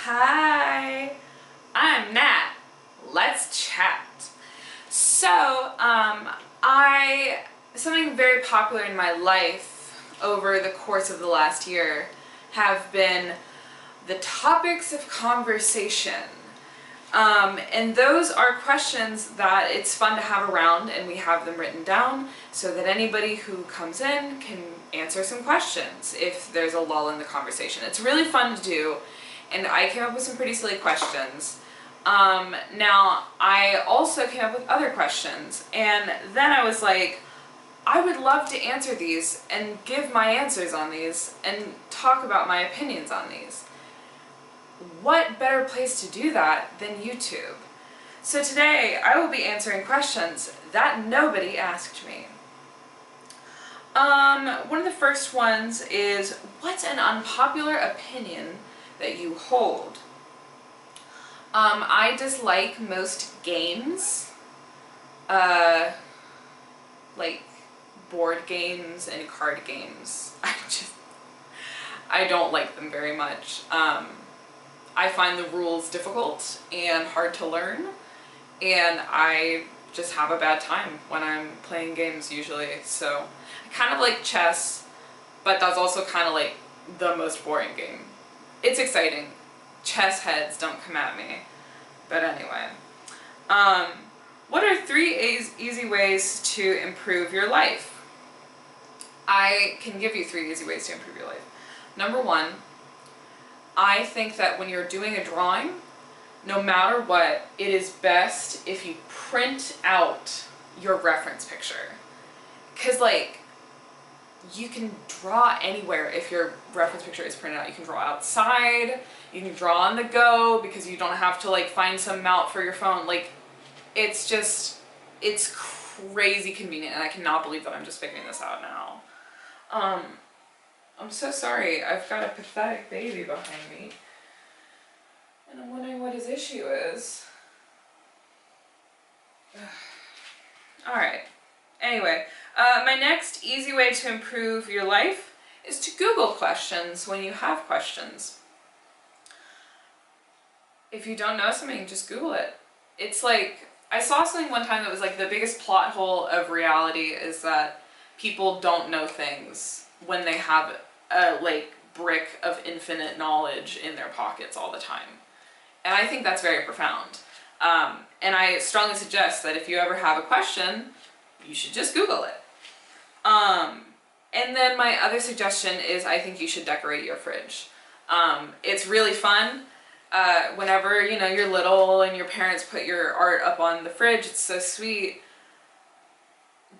Hi, I'm Nat. Let's chat. So, something very popular in my life over the course of the last year have been the topics of conversation. And those are questions that it's fun to have around, and we have them written down so that anybody who comes in can answer some questions if there's a lull in the conversation. It's really fun to do, and I came up with some pretty silly questions. Now, I also came up with other questions, and then I was like, I would love to answer these and give my answers on these and talk about my opinions on these. What better place to do that than YouTube? So today I will be answering questions that nobody asked me. One of the first ones is, what's an unpopular opinion that you hold? I dislike most games, like board games and card games. I don't like them very much. I find the rules difficult and hard to learn, and I just have a bad time when I'm playing games usually. So I kind of like chess, but that's also kind of like the most boring game. It's exciting. Chess heads, don't come at me. But anyway, what are 3 easy ways to improve your life? I can give you 3 easy ways to improve your life. Number 1, I think that when you're doing a drawing, no matter what, it is best if you print out your reference picture. Because, like, you can draw anywhere if your reference picture is printed out. You can draw outside, you can draw on the go because you don't have to, like, find some mount for your phone. Like, it's crazy convenient, and I cannot believe that I'm just figuring this out now. I'm so sorry. I've got a pathetic baby behind me, and I'm wondering what his issue is. Alright. Anyway, my next easy way to improve your life is to Google questions when you have questions. If you don't know something, just Google it. It's like, I saw something one time that was like, the biggest plot hole of reality is that people don't know things when they have a like brick of infinite knowledge in their pockets all the time. And I think that's very profound. And I strongly suggest that if you ever have a question, you should just Google it. And then my other suggestion is, I think you should decorate your fridge. It's really fun. Whenever, you know, you're little and your parents put your art up on the fridge, it's so sweet.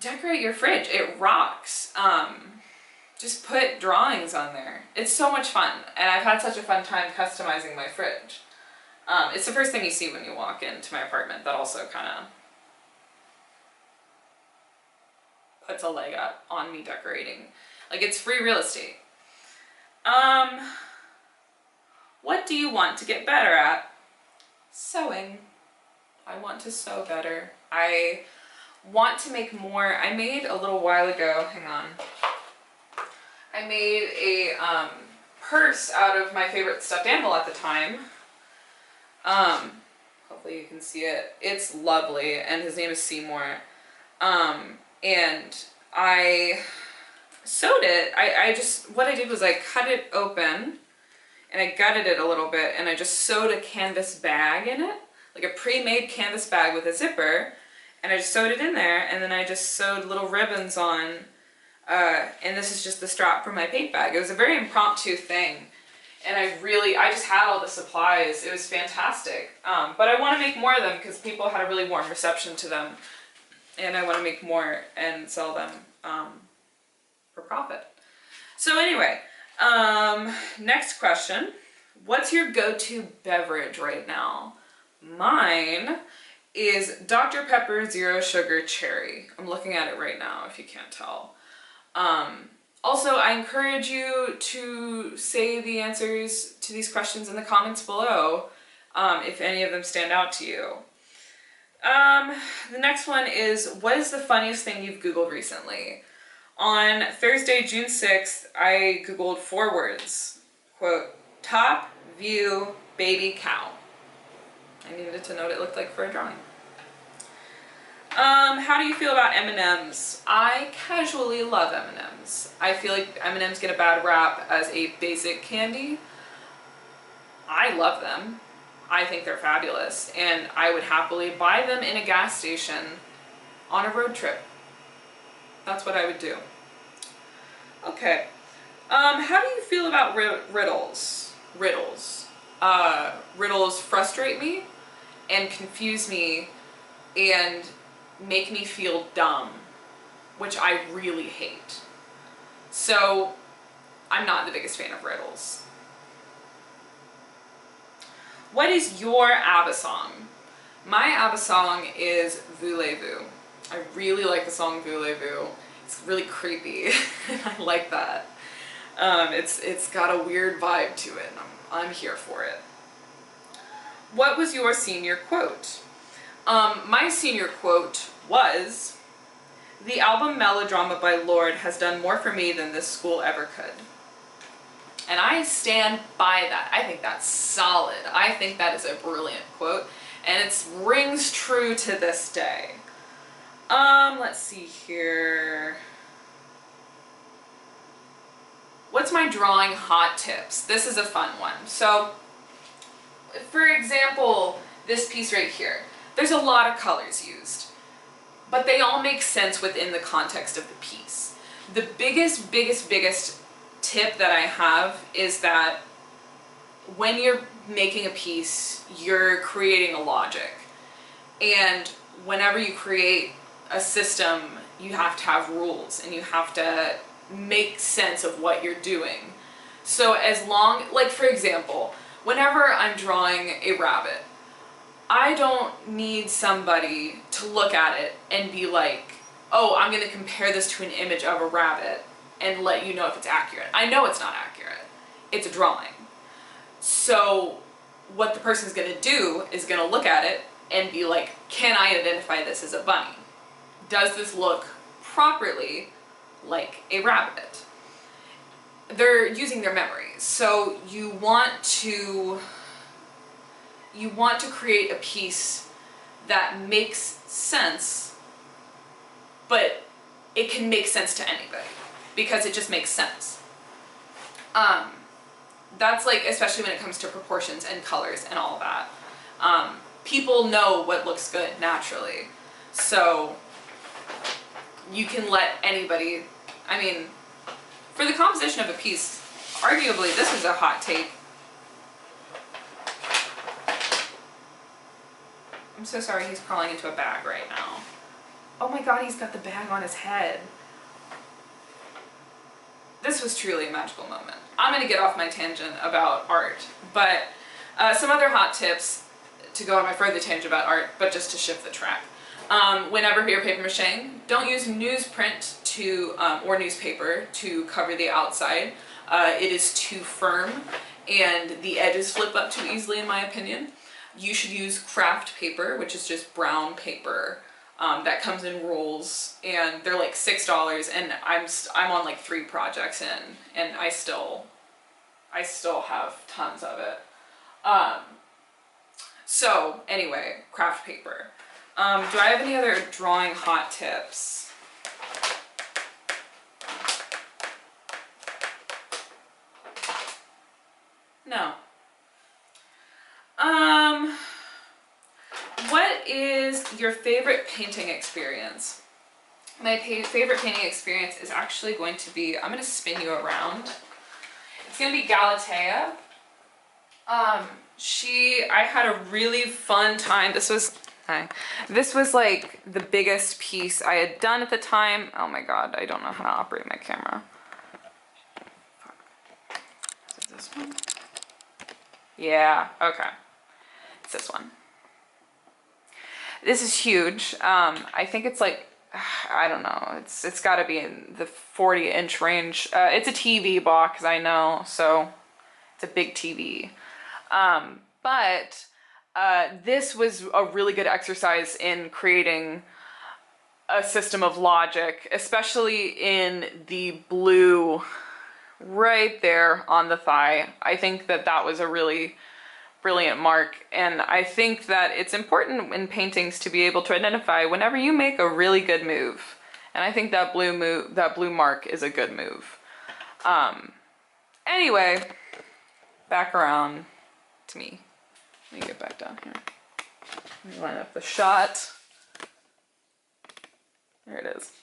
Decorate your fridge. It rocks. Just put drawings on there. It's so much fun, and I've had such a fun time customizing my fridge. It's the first thing you see when you walk into my apartment. That also kind of puts a leg up on me decorating. Like, it's free real estate. What do you want to get better at? Sewing. I want to sew better. I want to make more. I made a little while ago, hang on. I made a purse out of my favorite stuffed animal at the time. Hopefully you can see it. It's lovely, and his name is Seymour. And I sewed it. What I did was I cut it open, and I gutted it a little bit, and I just sewed a canvas bag in it, like a pre-made canvas bag with a zipper, and I just sewed it in there, and then I just sewed little ribbons on, and this is just the strap for my paint bag. It was a very impromptu thing, and I just had all the supplies. It was fantastic. But I want to make more of them because people had a really warm reception to them, and I want to make more and sell them for profit. So anyway, next question. What's your go-to beverage right now? Mine is Dr. Pepper Zero Sugar Cherry. I'm looking at it right now if you can't tell. Also, I encourage you to say the answers to these questions in the comments below, if any of them stand out to you. The next one is, what is the funniest thing you've Googled recently? On Thursday, June 6th, I Googled 4 words. Quote, top view baby cow. I needed to know what it looked like for a drawing. How do you feel about M&Ms? I casually love M&Ms. I feel like M&Ms get a bad rap as a basic candy. I love them. I think they're fabulous, and I would happily buy them in a gas station on a road trip. That's what I would do. Okay. How do you feel about riddles? Riddles frustrate me and confuse me and make me feel dumb, which I really hate. So I'm not the biggest fan of riddles. What is your ABBA song? My ABBA song is Voulez-Vous. I really like the song Voulez-Vous. It's really creepy, and I like that. It's got a weird vibe to it, and I'm here for it. What was your senior quote? My senior quote was, "The album Melodrama by Lorde has done more for me than this school ever could." And I stand by that. I think that's solid. I think that is a brilliant quote, and it rings true to this day. Let's see here. What's my drawing hot tips? This is a fun one. So, for example, this piece right here. There's a lot of colors used, but they all make sense within the context of the piece. The biggest tip that I have is that when you're making a piece, you're creating a logic. And whenever you create a system, you have to have rules and you have to make sense of what you're doing. So as long, like for example, whenever I'm drawing a rabbit, I don't need somebody to look at it and be like, oh, I'm going to compare this to an image of a rabbit and let you know if it's accurate. I know it's not accurate. It's a drawing. So what the person's going to do is going to look at it and be like, can I identify this as a bunny? Does this look properly like a rabbit? They're using their memories. So you want to create a piece that makes sense, but it can make sense to anybody because it just makes sense. That's like, especially when it comes to proportions and colors and all that. People know what looks good naturally. So you can let anybody, I mean, for the composition of a piece, arguably this is a hot take. I'm so sorry, he's crawling into a bag right now. Oh my god, he's got the bag on his head. This was truly a magical moment. I'm going to get off my tangent about art, but some other hot tips to go on my further tangent about art, but just to shift the track. Whenever you're paper mache, don't use newsprint or newspaper to cover the outside. It is too firm and the edges flip up too easily, in my opinion. You should use craft paper, which is just brown paper that comes in rolls, and they're like $6, and I'm on like 3 projects in, and I still have tons of it. So anyway, craft paper. Do I have any other drawing hot tips? No. What is your favorite painting experience? My favorite painting experience is actually going to be, I'm going to spin you around. It's going to be Galatea. I had a really fun time. This was like the biggest piece I had done at the time. Oh my god, I don't know how to operate my camera. Is it this one? Yeah, okay. It's this one. This is huge. I think it's like, I don't know, it's got to be in the 40-inch range. It's a TV box, I know, so it's a big TV. But this was a really good exercise in creating a system of logic, especially in the blue right there on the thigh. I think that was a really brilliant mark, and I think that it's important in paintings to be able to identify whenever you make a really good move. And I think that blue mark is a good move. Anyway, back around to me. Let me get back down here. Let me line up the shot. There it is.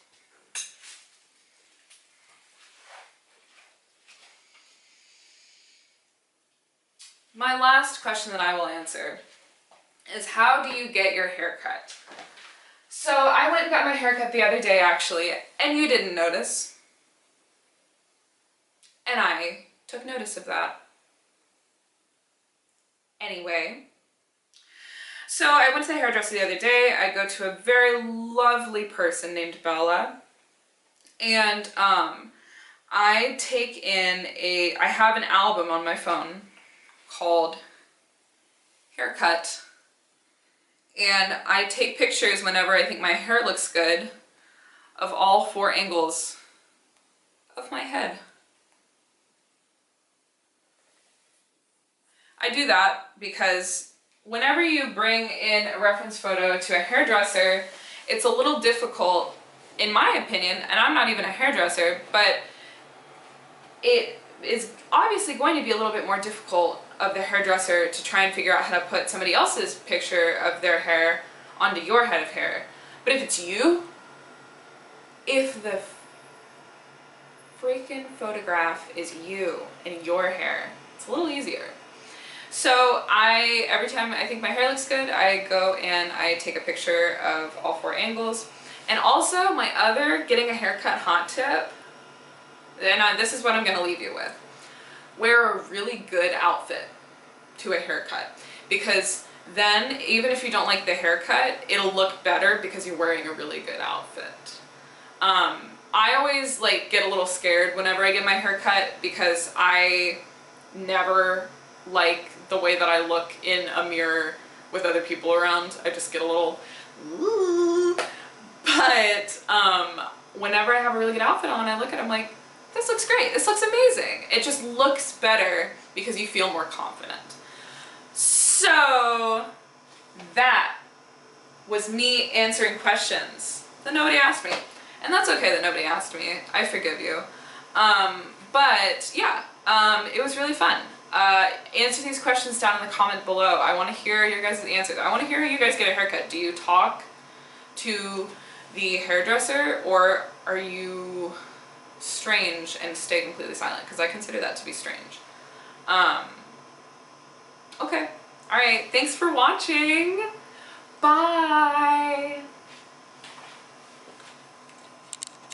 My last question that I will answer is, how do you get your hair cut? So I went and got my hair cut the other day actually, and you didn't notice. And I took notice of that. Anyway, so I went to the hairdresser the other day. I go to a very lovely person named Bella, and I have an album on my phone called Haircut, and I take pictures whenever I think my hair looks good of all 4 angles of my head. I do that because whenever you bring in a reference photo to a hairdresser, it's a little difficult, in my opinion, and I'm not even a hairdresser, but it is obviously going to be a little bit more difficult of the hairdresser to try and figure out how to put somebody else's picture of their hair onto your head of hair. But if it's you, if the freaking photograph is you and your hair, it's a little easier. So every time I think my hair looks good, I go and I take a picture of all 4 angles. And also my other getting a haircut hot tip, and this is what I'm going to leave you with. Wear a really good outfit to a haircut, because then even if you don't like the haircut, it'll look better because you're wearing a really good outfit. I always get a little scared whenever I get my hair cut because I never like the way that I look in a mirror with other people around. I just get a little woo. But whenever I have a really good outfit on, I look at it, I'm like, this looks great, this looks amazing. It just looks better because you feel more confident. So that was me answering questions that nobody asked me. And that's okay that nobody asked me. I forgive you. But yeah, it was really fun. Answer these questions down in the comment below. I want to hear your guys' answers. I want to hear how you guys get a haircut. Do you talk to the hairdresser, or are you strange and stay completely silent? Because I consider that to be strange. Okay. Alright, thanks for watching.